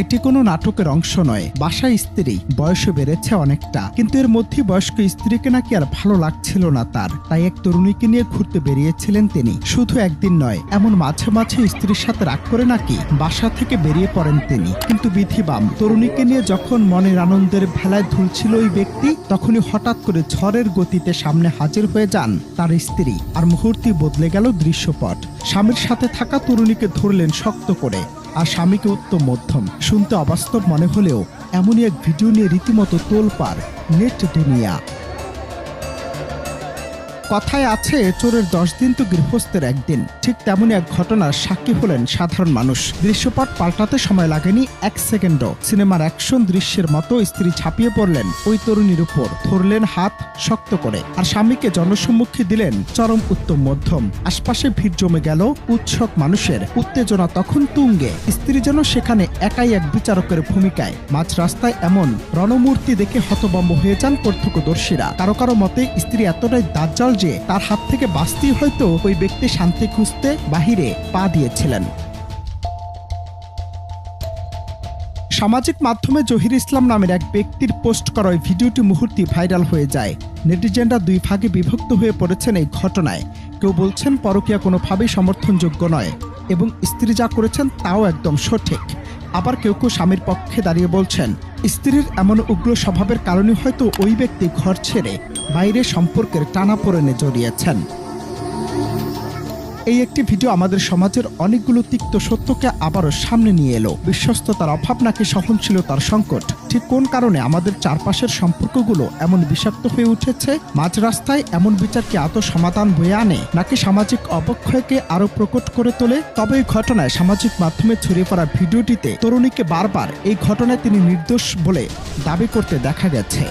এটি কোনো নাটকের অংশ নয়। বাসায় স্ত্রী, বয়সও বেড়েছে অনেকটা, কিন্তু এর মধ্যে বয়স্ক স্ত্রীকে নাকি আর ভালো লাগছিল না তার, তাই এক তরুণীকে নিয়ে ঘুরতে বেরিয়েছিলেন তিনি। শুধু একদিন নয়, এমন মাঝে মাঝে স্ত্রীর সাথে রাগ করে নাকি বাসা থেকে বেরিয়ে পড়েন তিনি। কিন্তু বিধিবাম, তরুণীকে নিয়ে যখন মনের আনন্দের ভেলায় ধুলছিল ওই ব্যক্তি, তখনই হঠাৎ করে ঝড়ের গতিতে সামনে হাজির হয়ে যান তার স্ত্রী, আর মুহূর্তে বদলে গেল দৃশ্যপট। স্বামীর সাথে থাকা তরুণীকে ধরলেন শক্ত করে, আর স্বামীকে উত্তম মধ্যম। শুনতে অবাস্তব মনে হলেও এমনই এক ভিডিও নিয়ে রীতিমতো তোলপাড় নেট দুনিয়া। কথায় আছে, চোরের 10 দিন তো গৃহস্থের একদিন। ঠিক তেমনই এক ঘটনার সাক্ষী হলেন সাধারণ মানুষ। দৃশ্যপট পাল্টাতে সময় লাগেনি 1 সেকেন্ডও। সিনেমার অ্যাকশন দৃশ্যের মতো স্ত্রী ঝাঁপিয়ে পড়লেন ওই তরুণীর উপর, ধরলেন হাত শক্ত করে, আর স্বামীকে জনসম্মুখে দিলেন চরম উত্তম মধ্যম। আশপাশে ভিড় জমে গেল, উৎসুক মানুষের উত্তেজনা তখন তুঙ্গে। স্ত্রী যেন সেখানে একাই এক বিচারকের ভূমিকায়। মাঝ রাস্তায় এমন রণমূর্তি দেখে হতভম্ব হয়ে যান প্রত্যক্ষদর্শীরা। কারো কারো মতে স্ত্রী এতটাই দাজ্জাল যে তার হাত থেকে বাঁচতেই হয়তো ওই ব্যক্তি শান্তি খুঁজতে বাহিরে পা দিয়েছিলেন। সামাজিক মাধ্যমে জহির ইসলাম নামের এক ব্যক্তির পোস্ট করা ওই ভিডিওটি মুহূর্তে ভাইরাল হয়ে যায়। নেটিজেনরা দুই ভাগে বিভক্ত হয়ে পড়েছেন এই ঘটনায়। কেউ বলছেন পরকীয়া কোনোভাবেই সমর্থনযোগ্য নয় এবং স্ত্রী যা করেছেন তাও একদম সঠিক। আবার কেউ কেউ স্বামীর পক্ষে দাঁড়িয়ে বলছেন স্ত্রীর এমন উগ্র স্বভাবের কারণে হয়তো ওই ব্যক্তি ঘর ছেড়ে বাইরে সম্পর্কের টানাপোড়েনে জড়িয়েছেন। এই একটি ভিডিও আমাদের সমাজের অনেকগুলো তিক্ত সত্যকে আবারও সামনে নিয়ে এলো। বিশ্বস্ততার অভাব নাকি সহনশীলতার সংকট? ঠিক কোন কারণে আমাদের চারপাশের সম্পর্কগুলো এমন বিষাক্ত হয়ে উঠেছে? মাঝ রাস্তায় এমন বিচার কি আদৌ সমাধান বয়ে আনে, নাকি সামাজিক অবক্ষয়কে আরো প্রকট করে তোলে? তবে এই ঘটনায় সামাজিক মাধ্যমে ছড়িয়ে পড়া ভিডিওটিতে তরুণীকে বারবার এই ঘটনায় তিনি নির্দোষ বলে দাবি করতে দেখা গেছে।